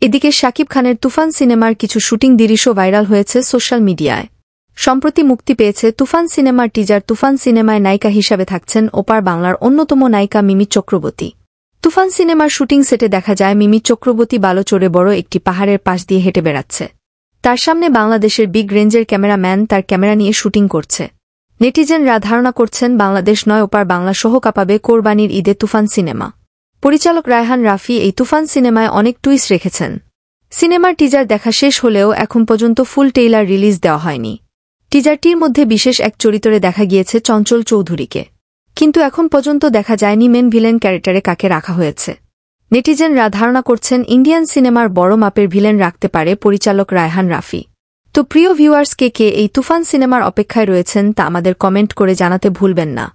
এদিকে শাকিব খানের তুফান সিনেমার কিছু শুটিং দৃশ্য ভাইরাল হয়েছে সোশ্যাল মিডিয়ায়। সম্প্রতি মুক্তি পেয়েছে তুফান সিনেমার টিজার। তুফান সিনেমায় নায়িকা হিসাবে থাকছেন ওপার বাংলার অন্যতম নায়িকা মিমি চক্রবর্তী। তুফান সিনেমার শুটিং সেটে দেখা যায় মিমি চক্রবর্তী বালুচরে বড় একটি পাহাড়ের পাশ দিয়ে হেঁটে বেড়াচ্ছে। তার সামনে বাংলাদেশের বিগ রেঞ্জের ক্যামেরাম্যান তার ক্যামেরা নিয়ে শুটিং করছে। নেটিজেনরা ধারণা করছেন বাংলাদেশ নয় ওপার বাংলা সহ কাঁপাবে কোরবানির ঈদে তুফান সিনেমা। পরিচালক রায়হান রাফি এই তুফান সিনেমায় অনেক টুইস্ট রেখেছেন। সিনেমার টিজার দেখা শেষ হলেও এখন পর্যন্ত ফুল ট্রেইলার রিলিজ দেওয়া হয়নি। টিজারটির মধ্যে বিশেষ এক চরিত্রে দেখা গিয়েছে চঞ্চল চৌধুরীকে, কিন্তু এখন পর্যন্ত দেখা যায়নি মেন ভিলেন ক্যারেক্টারে কাকে রাখা হয়েছে। নেটিজেনরা ধারণা করছেন ইন্ডিয়ান সিনেমার বড় মাপের ভিলেন রাখতে পারে পরিচালক রায়হান রাফি। তো প্রিয় ভিউয়ার্স, কে এই তুফান সিনেমার অপেক্ষায় রয়েছেন তা আমাদের কমেন্ট করে জানাতে ভুলবেন না।